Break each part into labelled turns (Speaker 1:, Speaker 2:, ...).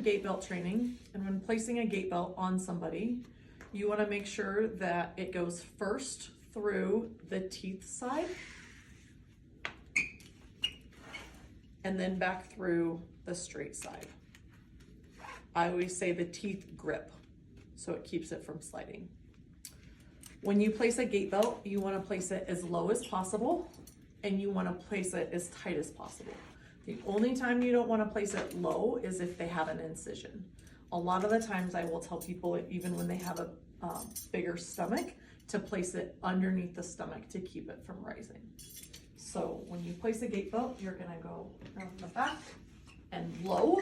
Speaker 1: gait belt training, and when placing a gait belt on somebody, you want to make sure that it goes first through the teeth side and then back through the straight side. I always say the teeth grip, so it keeps it from sliding. When you place a gait belt, you want to place it as low as possible, and you want to place it as tight as possible. The only time you don't want to place it low is if they have an incision. A lot of the times I will tell people, even when they have a bigger stomach, to place it underneath the stomach to keep it from rising. So when you place a gait belt, you're gonna go around the back and low.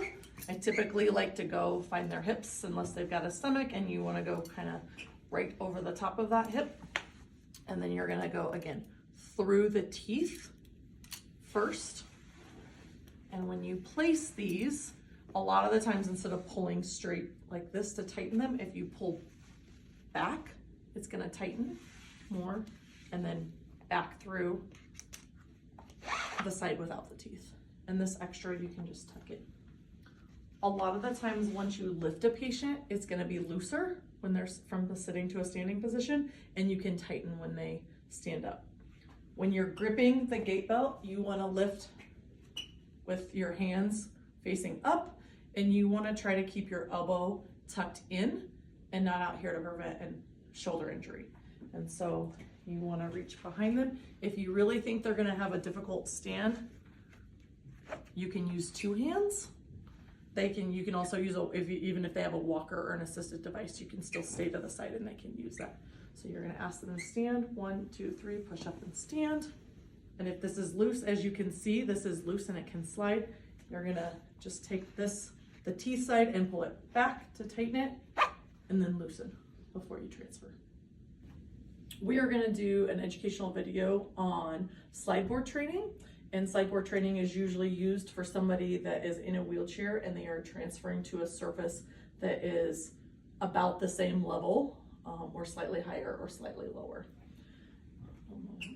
Speaker 1: I typically like to go find their hips unless they've got a stomach, and you wanna go kind of right over the top of that hip. And then you're gonna go again through the teeth first. And when you place these, a lot of the times instead of pulling straight like this to tighten them, if you pull back, it's gonna tighten more, and then back through the side without the teeth. And this extra, you can just tuck it. A lot of the times once you lift a patient, it's gonna be looser when they're from the sitting to a standing position, and you can tighten when they stand up. When you're gripping the gait belt, you wanna lift with your hands facing up, and you wanna try to keep your elbow tucked in and not out here to prevent a shoulder injury. And so you wanna reach behind them. If you really think they're gonna have a difficult stand, you can use two hands. You can also use, even if they have a walker or an assisted device, you can still stay to the side and they can use that. So you're gonna ask them to stand, 1, 2, 3, push up and stand. And if this is loose, as you can see, this is loose and it can slide. You're gonna just take this, the teeth side, and pull it back to tighten it, and then loosen before you transfer. We are gonna do an educational video on slide board training. And slide board training is usually used for somebody that is in a wheelchair and they are transferring to a surface that is about the same level, or slightly higher or slightly lower.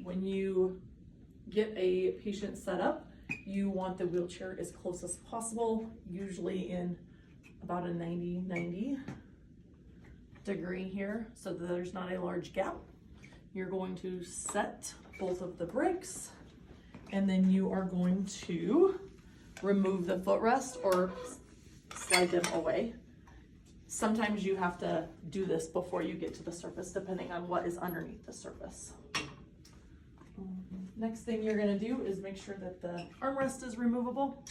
Speaker 1: When you get a patient set up, you want the wheelchair as close as possible, usually in about a 90 degree here, so that there's not a large gap. You're going to set both of the brakes, and then you are going to remove the footrest or slide them away. Sometimes you have to do this before you get to the surface, depending on what is underneath the surface. Next thing you're gonna do is make sure that the armrest is removable.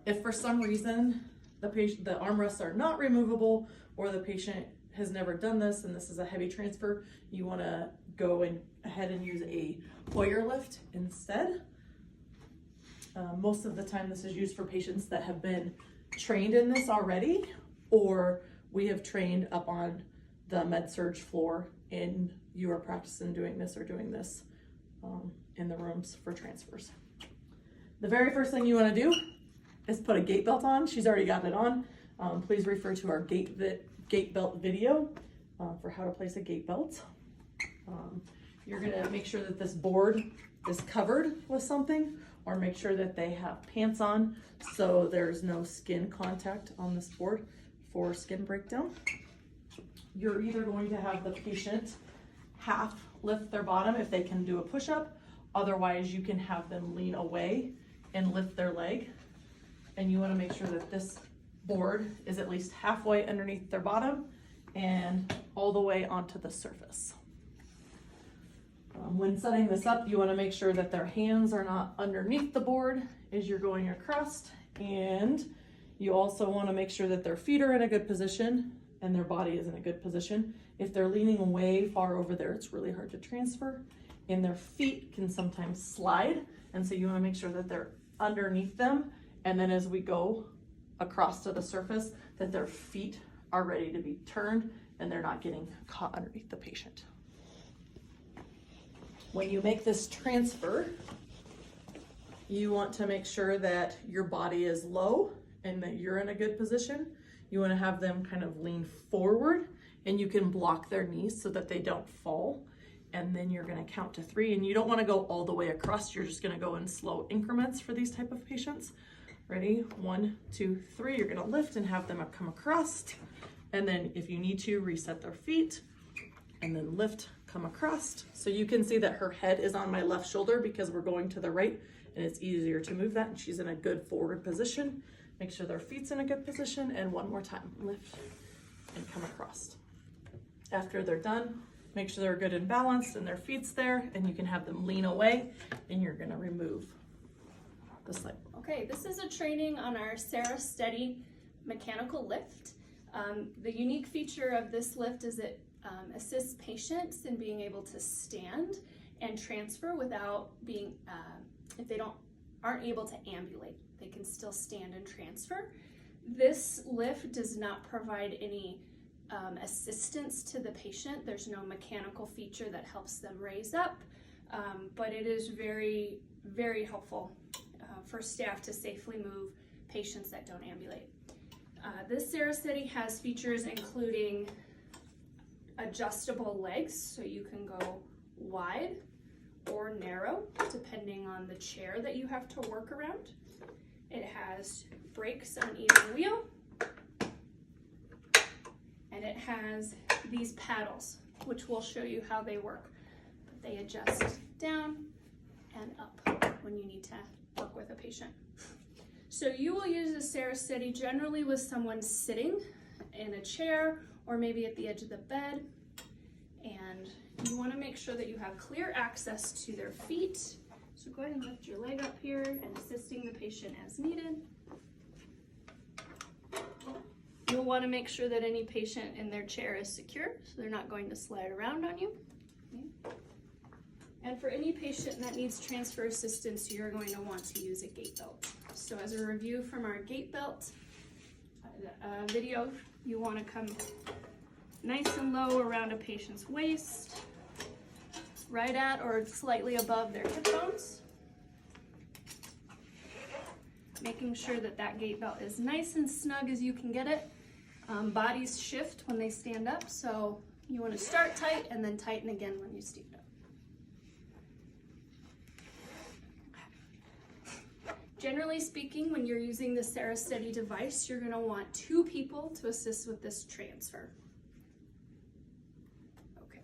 Speaker 1: If for some reason the armrests are not removable, or the patient has never done this and this is a heavy transfer, you wanna go ahead and use a Hoyer lift instead. Most of the time this is used for patients that have been trained in this already, or we have trained up on the med-surg floor and you are practicing doing this or doing this in the rooms for transfers. The very first thing you wanna do is put a gait belt on. She's already got it on. Please refer to our gait belt video for how to place a gait belt. You're gonna make sure that this board is covered with something, or make sure that they have pants on so there's no skin contact on this board for skin breakdown. You're either going to have the patient half lift their bottom if they can do a push-up, otherwise you can have them lean away and lift their leg. And you wanna make sure that this board is at least halfway underneath their bottom and all the way onto the surface. When setting this up, you wanna make sure that their hands are not underneath the board as you're going across, and you also wanna make sure that their feet are in a good position and their body is in a good position. If they're leaning way far over there, it's really hard to transfer, and their feet can sometimes slide, and so you wanna make sure that they're underneath them, and then as we go across to the surface, that their feet are ready to be turned and they're not getting caught underneath the patient. When you make this transfer, you want to make sure that your body is low and that you're in a good position. You want to have them kind of lean forward, and you can block their knees so that they don't fall. And then you're going to count to 3, and you don't want to go all the way across. You're just going to go in slow increments for these type of patients. Ready? 1, 2, 3. You're gonna lift and have them come across. And then if you need to, reset their feet and then lift, come across. So you can see that her head is on my left shoulder because we're going to the right, and it's easier to move that, and she's in a good forward position. Make sure their feet's in a good position, and one more time, lift and come across. After they're done, make sure they're good and balanced and their feet's there, and you can have them lean away, and you're gonna remove the slide.
Speaker 2: Okay, this is a training on our Sarah Steady mechanical lift. The unique feature of this lift is it assists patients in being able to stand and transfer without being, if they aren't able to ambulate, they can still stand and transfer. This lift does not provide any assistance to the patient. There's no mechanical feature that helps them raise up, but it is very, very helpful for staff to safely move patients that don't ambulate. This Sarah Steady has features including adjustable legs, so you can go wide or narrow depending on the chair that you have to work around. It has brakes on either wheel, and it has these paddles, which will show you how they work. They adjust down and up when you need to work with a patient. So you will use the Sarah Steady generally with someone sitting in a chair or maybe at the edge of the bed, and you want to make sure that you have clear access to their feet. So go ahead and lift your leg up here and assisting the patient as needed. You'll want to make sure that any patient in their chair is secure, so they're not going to slide around on you. Okay. And for any patient that needs transfer assistance, you're going to want to use a gait belt. So as a review from our gait belt video, you want to come nice and low around a patient's waist, right at or slightly above their hip bones. Making sure that that gait belt is nice and snug as you can get it. Bodies shift when they stand up, so you want to start tight and then tighten again when you stand up. Generally speaking, when you're using the Sarah Steady device, you're going to want 2 people to assist with this transfer. Okay.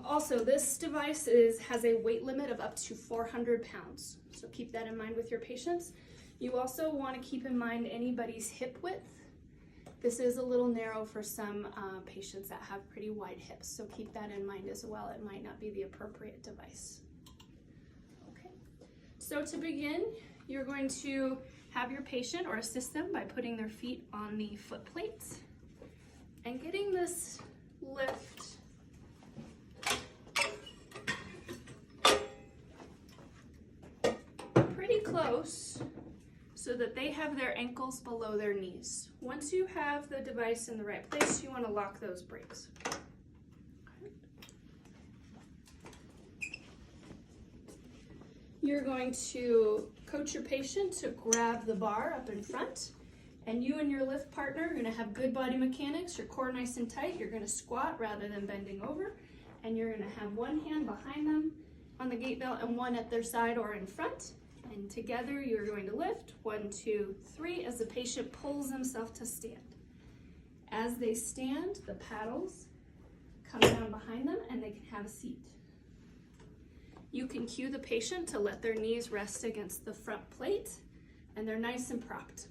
Speaker 2: Also, this device has a weight limit of up to 400 pounds, so keep that in mind with your patients. You also want to keep in mind anybody's hip width. This is a little narrow for some patients that have pretty wide hips, so keep that in mind as well. It might not be the appropriate device. Okay. So to begin, you're going to have your patient or assist them by putting their feet on the foot plates and getting this lift pretty close so that they have their ankles below their knees. Once you have the device in the right place, you want to lock those brakes. You're going to coach your patient to grab the bar up in front, and you and your lift partner are going to have good body mechanics, your core nice and tight. You're going to squat rather than bending over, and you're going to have one hand behind them on the gait belt and one at their side or in front, and together you're going to lift 1, 2, 3 as the patient pulls themselves to stand. As they stand, the paddles come down behind them and they can have a seat. You can cue the patient to let their knees rest against the front plate and they're nice and propped.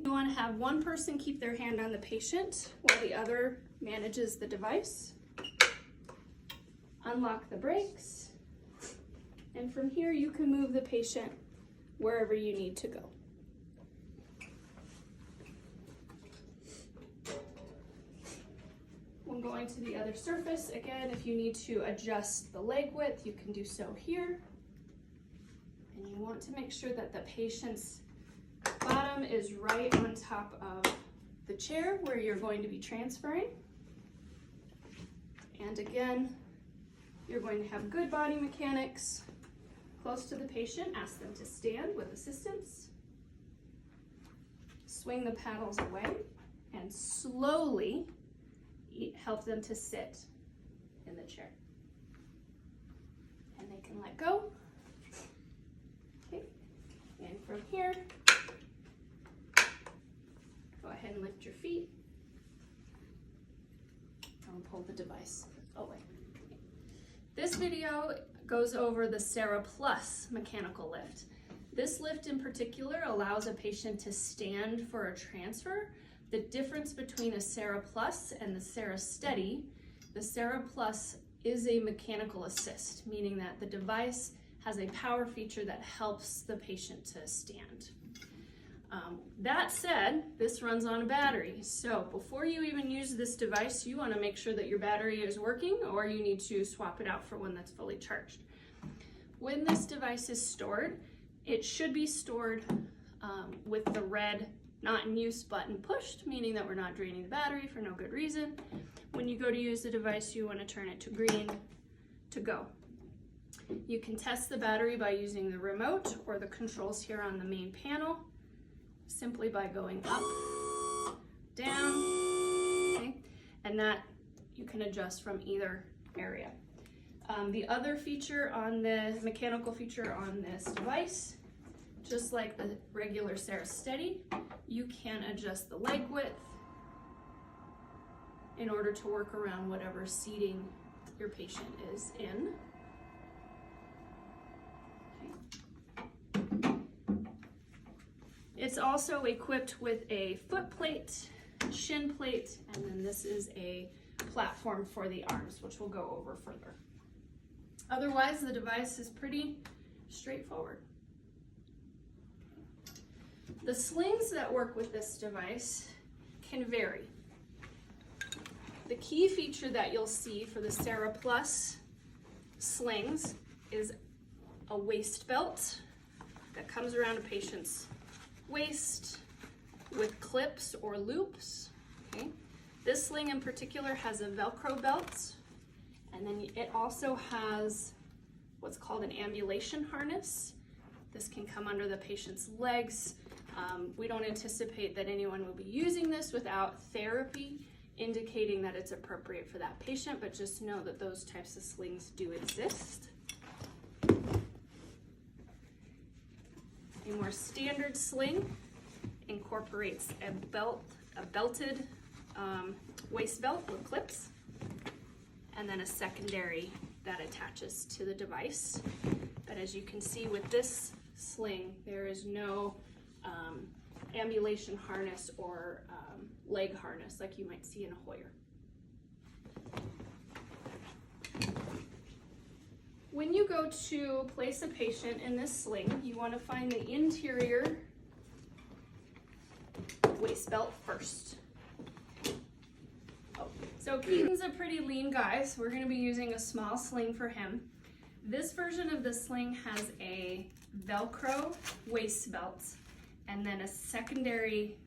Speaker 2: You want to have one person keep their hand on the patient while the other manages the device. Unlock the brakes, and from here you can move the patient wherever you need to go. When going to the other surface, again, if you need to adjust the leg width, you can do so here. And you want to make sure that the patient's bottom is right on top of the chair where you're going to be transferring. And again, you're going to have good body mechanics. Close to the patient, ask them to stand with assistance. Swing the paddles away and slowly help them to sit in the chair. And they can let go. Okay. And from here, ahead and lift your feet. I'll pull the device away. This video goes over the Sarah Plus mechanical lift. This lift in particular allows a patient to stand for a transfer. The difference between a Sarah Plus and the Sarah Steady, the Sarah Plus is a mechanical assist, meaning that the device has a power feature that helps the patient to stand. That said, this runs on a battery. So before you even use this device, you want to make sure that your battery is working, or you need to swap it out for one that's fully charged. When this device is stored, it should be stored with the red not in use button pushed, meaning that we're not draining the battery for no good reason. When you go to use the device, you want to turn it to green to go. You can test the battery by using the remote or the controls here on the main panel, simply by going up, down, okay? And that you can adjust from either area. The other feature on the mechanical feature on this device, just like the regular Sarah Steady, you can adjust the leg width in order to work around whatever seating your patient is in. Okay. It's also equipped with a foot plate, shin plate, and then this is a platform for the arms, which we'll go over further. Otherwise, the device is pretty straightforward. The slings that work with this device can vary. The key feature that you'll see for the Sarah Plus slings is a waist belt that comes around a patient's waist with clips or loops. Okay. This sling in particular has a Velcro belt, and then it also has what's called an ambulation harness. This can come under the patient's legs. We don't anticipate that anyone will be using this without therapy indicating that it's appropriate for that patient, but just know that those types of slings do exist. A more standard sling incorporates a belted waist belt with clips, and then a secondary that attaches to the device. But as you can see with this sling, there is no ambulation harness or leg harness like you might see in a Hoyer. When you go to place a patient in this sling, you want to find the interior waist belt first. So Keaton's a pretty lean guy, so we're going to be using a small sling for him. This version of the sling has a Velcro waist belt and then a secondary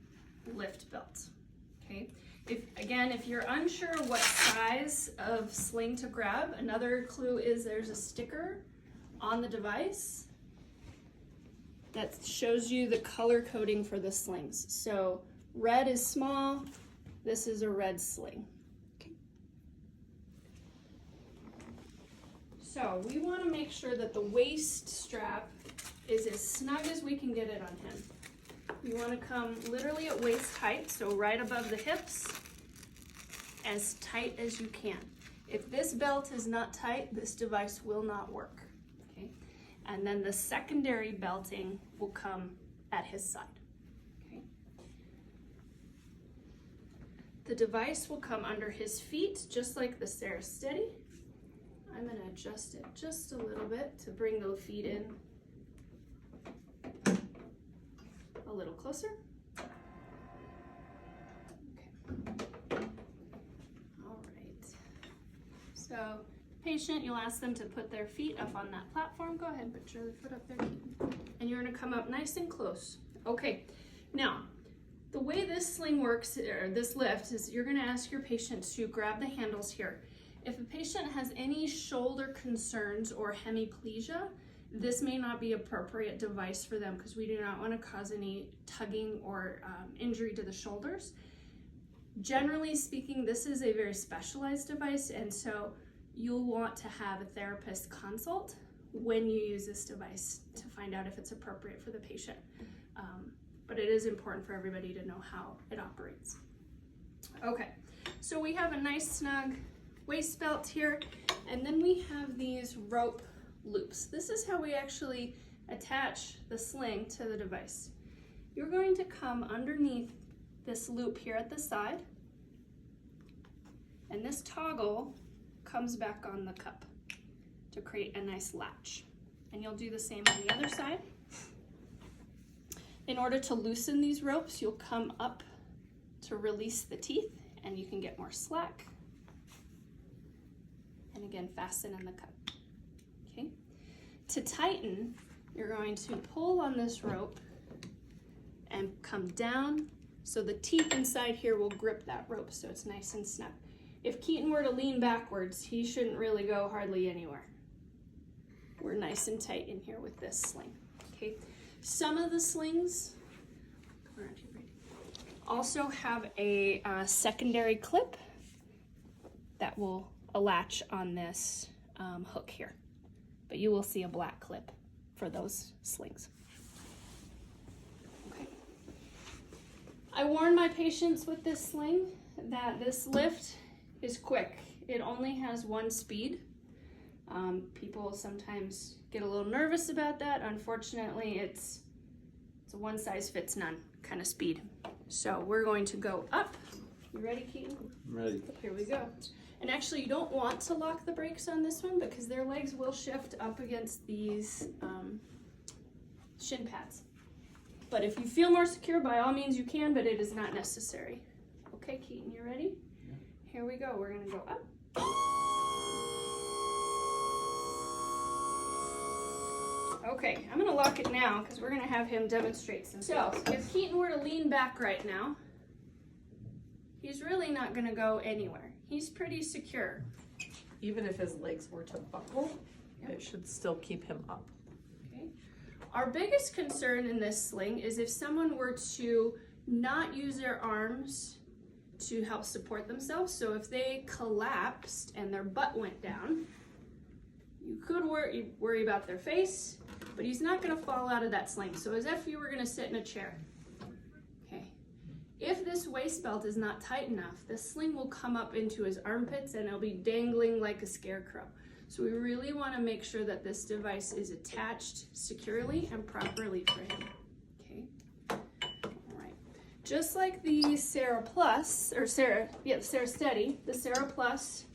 Speaker 2: lift belt. Okay. If you're unsure what size of sling to grab, another clue is there's a sticker on the device that shows you the color coding for the slings. So red is small, this is a red sling. Okay. So we want to make sure that the waist strap is as snug as we can get it on him. You want to come literally at waist height, so right above the hips, as tight as you can. If this belt is not tight, this device will not work. Okay? And then the secondary belting will come at his side. Okay? The device will come under his feet, just like the Sarah Steady. I'm going to adjust it just a little bit to bring the feet in a little closer. Okay. All right. So, patient, you'll ask them to put their feet up on that platform. Go ahead and put your foot up there. And you're going to come up nice and close. Okay. Now, the way this sling works, or this lift, is you're going to ask your patient to grab the handles here. If a patient has any shoulder concerns or hemiplegia, this may not be appropriate device for them because we do not want to cause any tugging or injury to the shoulders. Generally speaking, this is a very specialized device, and so you'll want to have a therapist consult when you use this device to find out if it's appropriate for the patient. but it is important for everybody to know how it operates. Okay, so we have a nice snug waist belt here, and then we have these rope loops. This is how we actually attach the sling to the device. You're going to come underneath this loop here at the side, and this toggle comes back on the cup to create a nice latch. And you'll do the same on the other side. In order to loosen these ropes, you'll come up to release the teeth, and you can get more slack. And again, fasten in the cup. Okay. To tighten, you're going to pull on this rope and come down so the teeth inside here will grip that rope so it's nice and snug. If Keaton were to lean backwards, he shouldn't really go hardly anywhere. We're nice and tight in here with this sling. Okay. Some of the slings also have a secondary clip that will latch on this hook here, but you will see a black clip for those slings. Okay. I warn my patients with this sling that this lift is quick. It only has one speed. People sometimes get a little nervous about that. Unfortunately, it's a one size fits none kind of speed. So we're going to go up. You ready, Keaton?
Speaker 3: I'm ready.
Speaker 2: Here we go. And actually, you don't want to lock the brakes on this one because their legs will shift up against these shin pads. But if you feel more secure, by all means you can, but it is not necessary. Okay, Keaton, you ready?
Speaker 3: Yeah.
Speaker 2: Here we go. We're gonna go up. Okay, I'm gonna lock it now because we're gonna have him demonstrate some things. So, if Keaton were to lean back right now, he's really not gonna go anywhere. He's pretty secure.
Speaker 1: Even if his legs were to buckle, it should still keep him up.
Speaker 2: Okay. Our biggest concern in this sling is if someone were to not use their arms to help support themselves. So if they collapsed and their butt went down, you could worry about their face, but he's not gonna fall out of that sling. So as if you were gonna sit in a chair. Okay. If this waist belt is not tight enough, the sling will come up into his armpits and it'll be dangling like a scarecrow. So we really wanna make sure that this device is attached securely and properly for him. Okay. All right. Just like the Sarah Plus, or Sarah Steady, the Sarah Plus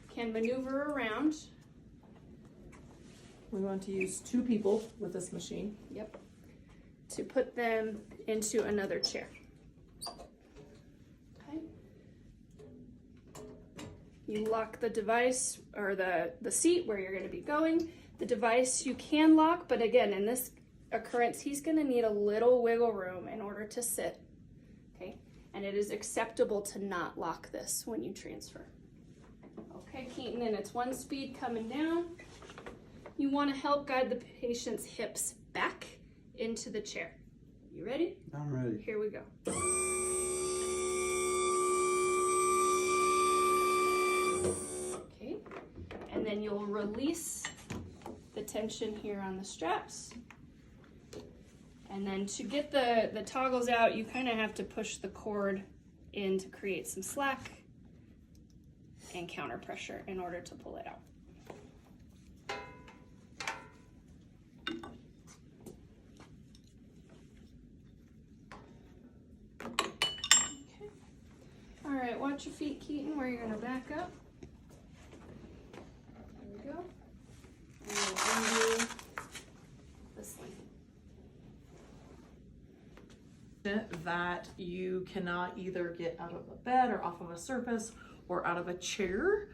Speaker 2: can maneuver around.
Speaker 1: We want to use 2 people with this machine.
Speaker 2: Yep. To put them into another chair. Okay. You lock the device or the seat where you're going to be going. The device you can lock, but again, in this occurrence, he's going to need a little wiggle room in order to sit. Okay. And it is acceptable to not lock this when you transfer. Okay, Keaton, and it's 1 speed coming down. You want to help guide the patient's hips back into the chair. You ready?
Speaker 3: I'm ready.
Speaker 2: Here we go. Okay, and then you'll release the tension here on the straps. And then to get the toggles out, you kind of have to push the cord in to create some slack and counter pressure in order to pull it out. All right, watch your feet, Keaton, where you're gonna back up. There we go. And we'll undo the sling.
Speaker 1: That you cannot either get out of a bed or off of a surface or out of a chair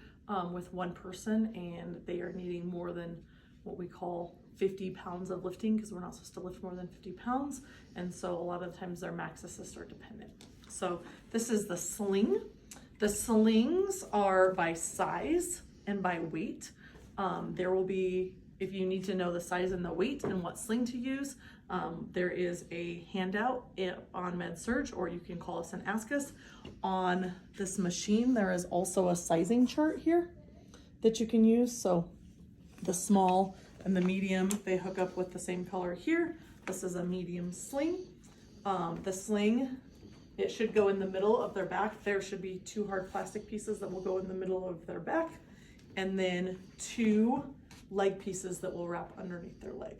Speaker 1: with one person, and they are needing more than what we call 50 pounds of lifting, because we're not supposed to lift more than 50 pounds. And so a lot of times their max assist are dependent. So this is the sling. The slings are by size and by weight. There will be, if you need to know the size and the weight and what sling to use, there is a handout on MedSurg, or you can call us and ask us. On this machine, there is also a sizing chart here that you can use. So the small and the medium, they hook up with the same color here. This is a medium sling. The sling, it should go in the middle of their back. There should be 2 hard plastic pieces that will go in the middle of their back, and then 2 leg pieces that will wrap underneath their leg.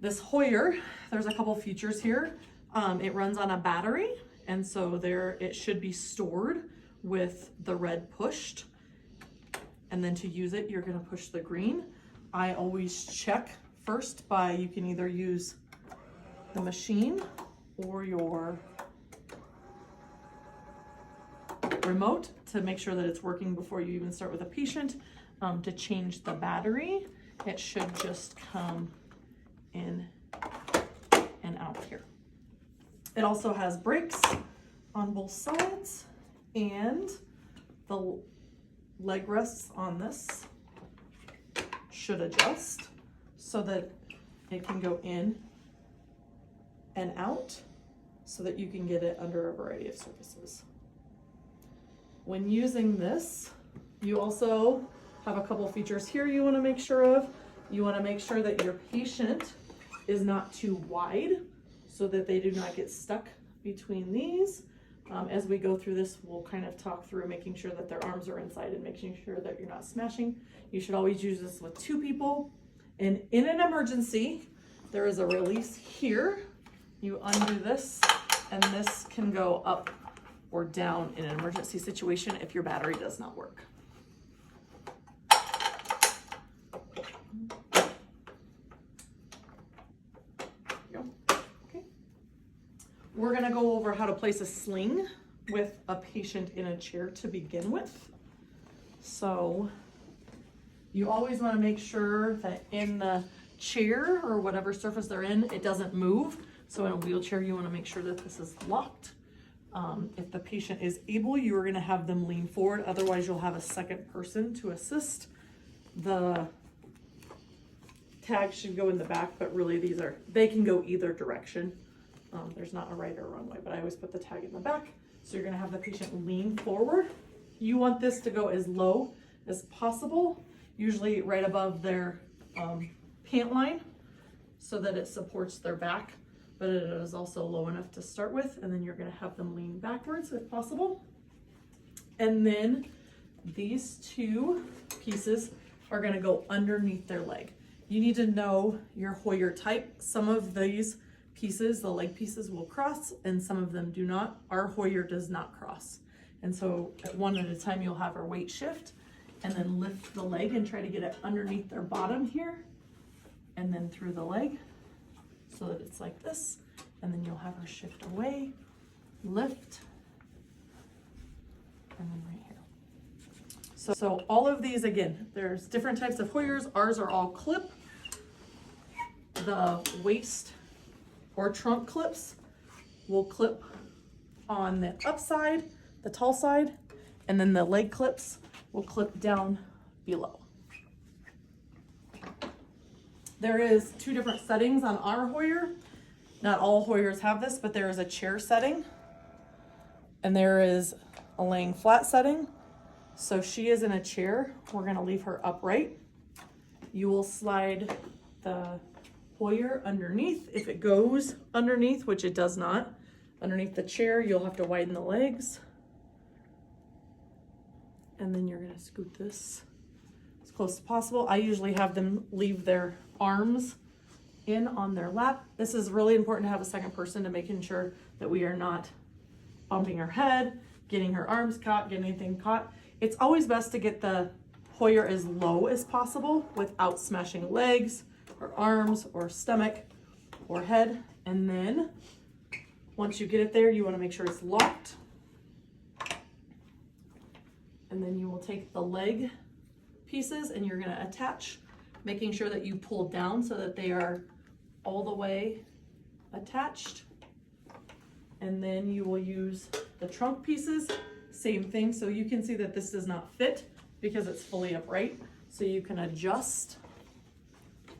Speaker 1: This Hoyer, there's a couple features here. It runs on a battery, and so there it should be stored with the red pushed. And then to use it, you're gonna push the green. I always check first by, you can either use the machine or your remote to make sure that it's working before you even start with a patient. To change the battery, it should just come in and out here. It also has brakes on both sides, and the leg rests on this should adjust so that it can go in and out so that you can get it under a variety of surfaces. When using this, you also have a couple features here you want to make sure of. You want to make sure that your patient is not too wide so that they do not get stuck between these. As we go through this, we'll kind of talk through making sure that their arms are inside and making sure that you're not smashing. You should always use this with 2 people. And in an emergency, there is a release here. You undo this, and this can go up or down in an emergency situation if your battery does not work. We're gonna go over how to place a sling with a patient in a chair to begin with. So you always wanna make sure that in the chair or whatever surface they're in, it doesn't move. So in a wheelchair, you wanna make sure that this is locked. If the patient is able, you are gonna have them lean forward. Otherwise, you'll have a second person to assist. The tag should go in the back, but really they can go either direction. There's not a right or wrong way, but I always put the tag in the back. So you're gonna have the patient lean forward. You want this to go as low as possible, usually right above their pant line, so that it supports their back, but it is also low enough to start with. And then you're gonna have them lean backwards if possible. And then these 2 pieces are gonna go underneath their leg. You need to know your Hoyer type. Some of these pieces, the leg pieces, will cross and some of them do not. Our Hoyer does not cross. And so one at a time, you'll have her weight shift and then lift the leg and try to get it underneath their bottom here and then through the leg so that it's like this. And then you'll have her shift away, lift, and then right here. So all of these, again, there's different types of Hoyers. Ours are all clip. The waist or trunk clips will clip on the upside, the tall side, and then the leg clips will clip down below. There is 2 different settings on our Hoyer. Not all Hoyers have this, but there is a chair setting and there is a laying flat setting. So she is in a chair. We're gonna leave her upright. You will slide the Hoyer underneath. If it goes underneath, which it does not, underneath the chair, you'll have to widen the legs. And then you're gonna scoot this as close as possible. I usually have them leave their arms in on their lap. This is really important to have a second person to making sure that we are not bumping her head, getting her arms caught, getting anything caught. It's always best to get the Hoyer as low as possible without smashing legs or arms or stomach or head. And then once you get it there, you want to make sure it's locked. And then you will take the leg pieces and you're going to attach, making sure that you pull down so that they are all the way attached. And then you will use the trunk pieces, same thing. So you can see that this does not fit because it's fully upright. So you can adjust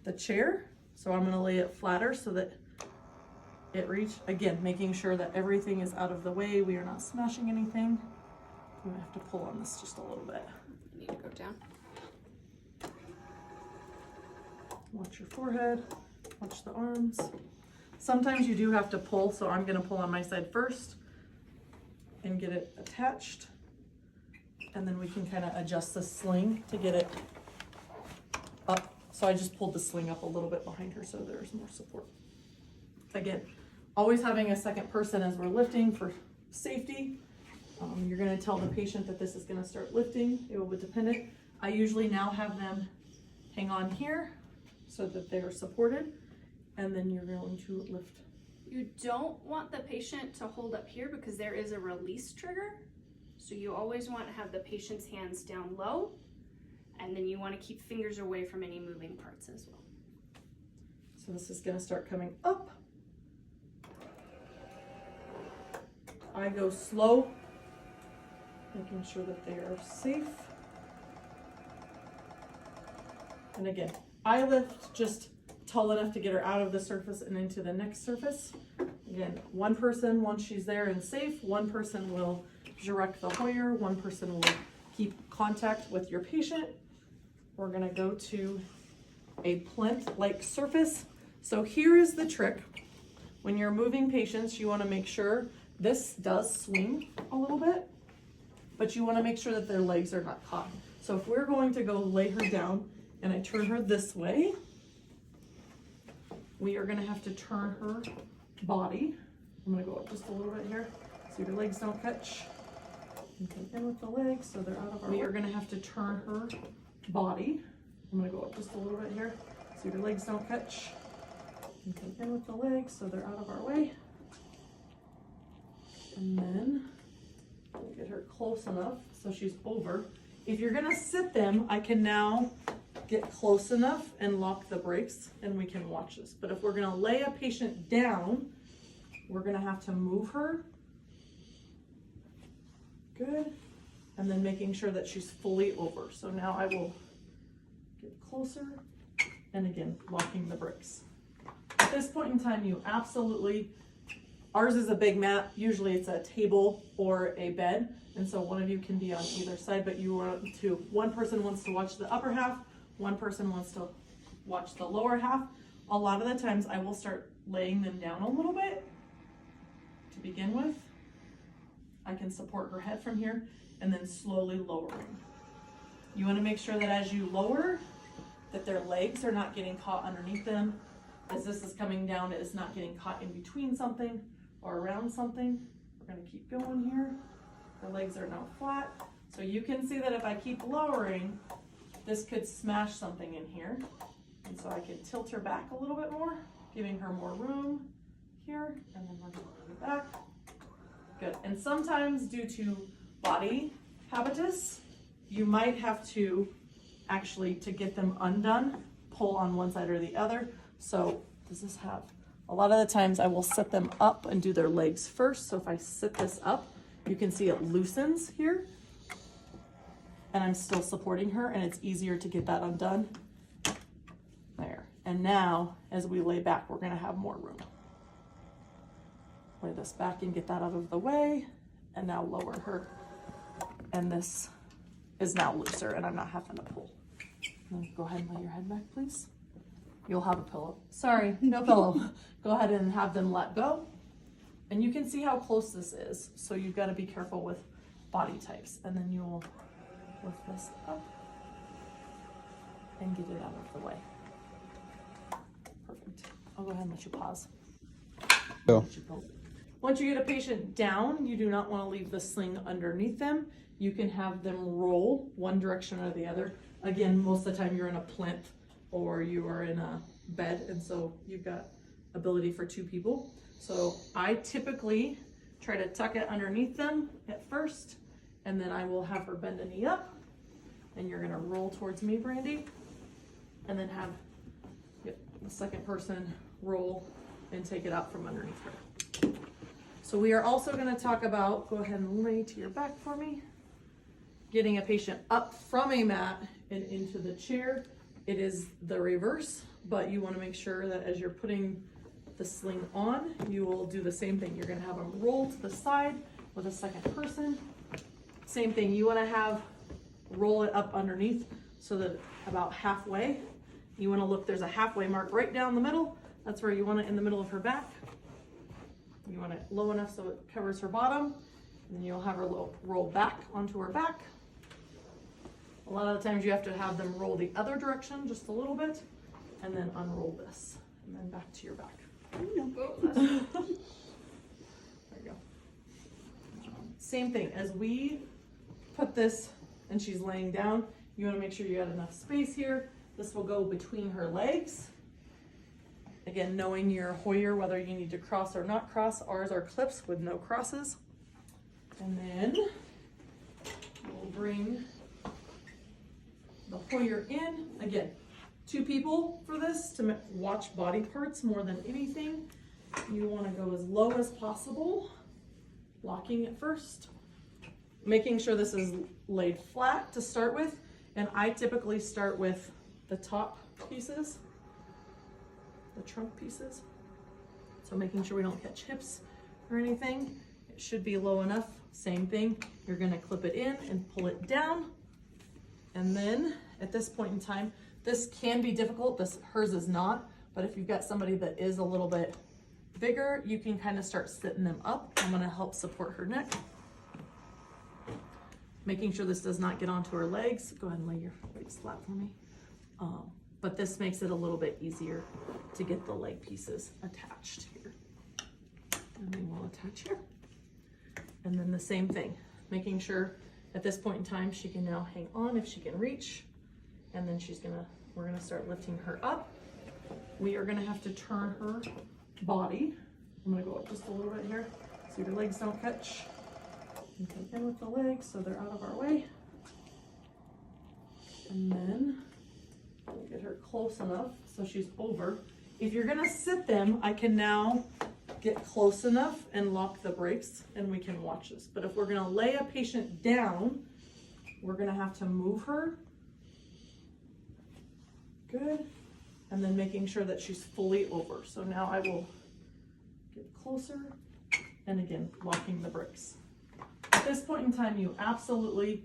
Speaker 1: the chair. So I'm going to lay it flatter so that it again, making sure that everything is out of the way. We are not smashing anything. I'm going to have to pull on this just a little bit.
Speaker 2: You need to go down.
Speaker 1: Watch your forehead, watch the arms. Sometimes you do have to pull, so I'm gonna pull on my side first and get it attached. And then we can kind of adjust the sling to get it up. So I just pulled the sling up a little bit behind her so there's more support. Again, always having a second person as we're lifting for safety. You're gonna tell the patient that this is gonna start lifting. It will be dependent. I usually now have them hang on here so that they're supported, and then you're going to lift.
Speaker 2: You don't want the patient to hold up here because there is a release trigger. So you always want to have the patient's hands down low, and then you want to keep fingers away from any moving parts as well.
Speaker 1: So this is gonna start coming up. I go slow, making sure that they are safe. And again, I lift just tall enough to get her out of the surface and into the next surface. Again, one person, once she's there and safe, one person will direct the Hoyer, one person will keep contact with your patient. We're gonna go to a plinth-like surface. So here is the trick. When you're moving patients, you wanna make sure this does swing a little bit, but you wanna make sure that their legs are not caught. So if we're going to go lay her down and I turn her this way, we are gonna have to turn her body. I'm gonna go up just a little bit here so your legs don't catch. And come in with the legs so they're out of our way. We are gonna have to turn her body. I'm gonna go up just a little bit here so your legs don't catch. And come in with the legs so they're out of our way. And then we'll get her close enough so she's over. If you're gonna sit them, I can now get close enough and lock the brakes and we can watch this. But if we're gonna lay a patient down, we're gonna have to move her. Good. And then making sure that she's fully over. So now I will get closer and again, locking the brakes. At this point in time, you absolutely, ours is a big mat. Usually it's a table or a bed. And so one of you can be on either side, but you want to, one person wants to watch the upper half, one person wants to watch the lower half. A lot of the times I will start laying them down a little bit to begin with. I can support her head from here and then slowly lowering. You want to make sure that as you lower, that their legs are not getting caught underneath them. As this is coming down, it is not getting caught in between something or around something. We're going to keep going here. The legs are now flat. So you can see that if I keep lowering, this could smash something in here. And so I can tilt her back a little bit more, giving her more room here, and then we're going to move it back. Good. And sometimes due to body habitus, you might have to actually, to get them undone, pull on one side or the other. So does this have, a lot of the times I will set them up and do their legs first. So if I sit this up, you can see it loosens here and I'm still supporting her and it's easier to get that undone. There. And now as we lay back, we're gonna have more room. Lay this back and get that out of the way and now lower her. And this is now looser and I'm not having to pull. Go ahead and lay your head back, please. You'll have a pillow. Sorry, no pillow. Go ahead and have them let go. And you can see how close this is. So you've got to be careful with body types. And then you'll lift this up and get it out of the way. Perfect. I'll go ahead and let you pause.
Speaker 3: Go.
Speaker 1: Once you get a patient down, you do not want to leave the sling underneath them. You can have them roll one direction or the other. Again, most of the time you're in a plinth or you are in a bed, and so you've got ability for two people. So I typically try to tuck it underneath them at first, and then I will have her bend a knee up, and you're gonna roll towards me, Brandy, and then have the second person roll and take it out from underneath her. So we are also gonna talk about, go ahead and lay to your back for me, getting a patient up from a mat and into the chair. It is the reverse, but you want to make sure that as you're putting the sling on, you will do the same thing. You're going to have them roll to the side with a second person. Same thing, you want to have roll it up underneath so that about halfway, you want to look, there's a halfway mark right down the middle. That's where you want it in the middle of her back. You want it low enough so it covers her bottom, and then you'll have her roll back onto her back. A lot of the times you have to have them roll the other direction just a little bit, and then unroll this, and then back to your back. There you go. Same thing, as we put this and she's laying down, you want to make sure you got enough space here. This will go between her legs. Again, knowing your Hoyer, whether you need to cross or not cross. Ours are clips with no crosses. And then we'll bring the Hoyer in. Again, 2 people for this to watch body parts more than anything. You want to go as low as possible, locking it first, making sure this is laid flat to start with. And I typically start with the top pieces, the trunk pieces. So making sure we don't catch hips or anything. It should be low enough. Same thing, you're gonna clip it in and pull it down. And then at this point in time, this can be difficult, hers is not, but if you've got somebody that is a little bit bigger, you can kind of start sitting them up. I'm gonna help support her neck. Making sure this does not get onto her legs. Go ahead and lay your legs flat for me. But this makes it a little bit easier to get the leg pieces attached here. And then we'll attach here. And then the same thing, making sure at this point in time, she can now hang on if she can reach. And then we're gonna start lifting her up. We are gonna have to turn her body. I'm gonna go up just a little bit here so your legs don't catch. And take in with the legs so they're out of our way. And then we'll get her close enough so she's over. If you're gonna sit them, I can now get close enough and lock the brakes and we can watch this. But if we're gonna lay a patient down, we're gonna have to move her. Good. And then making sure that she's fully over. So now I will get closer and again, locking the brakes. At this point in time, you absolutely,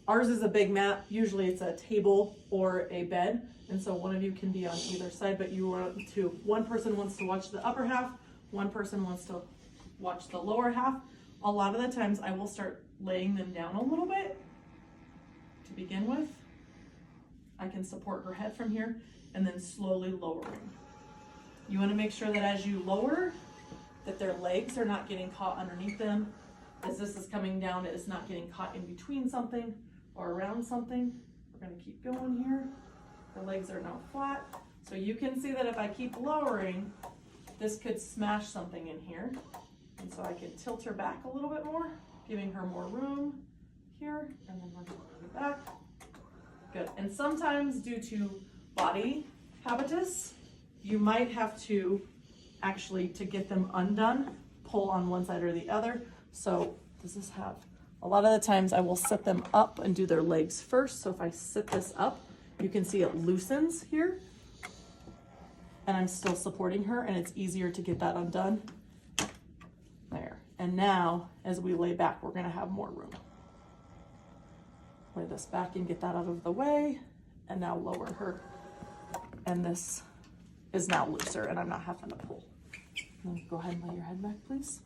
Speaker 1: ours is a big mat. Usually it's a table or a bed. And so one of you can be on either side, but one person wants to watch the upper half, one person wants to watch the lower half. A lot of the times I will start laying them down a little bit to begin with. I can support her head from here and then slowly lowering. You want to make sure that as you lower, that their legs are not getting caught underneath them. As this is coming down, it is not getting caught in between something or around something. We're going to keep going here. The legs are now flat. So you can see that if I keep lowering, this could smash something in here. And so I can tilt her back a little bit more, giving her more room here. And then we're going to go back. Good. And sometimes due to body habitus, you might have to actually, to get them undone, pull on one side or the other. So does this have, a lot of the times I will set them up and do their legs first. So if I sit this up, you can see it loosens here and I'm still supporting her and it's easier to get that undone. There. And now as we lay back, we're gonna have more room. Lay this back and get that out of the way and now lower her. And this is now looser and I'm not having to pull. Go ahead and lay your head back, please.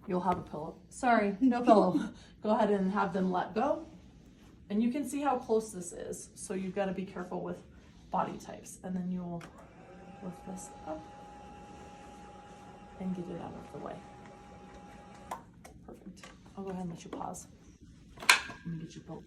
Speaker 1: You'll have a pillow. Sorry, no pillow. Go ahead and have them let go. And you can see how close this is. So you've got to be careful with body types. And then you'll lift this up and get it out of the way. Perfect. I'll go ahead and let you pause. Let me get you built.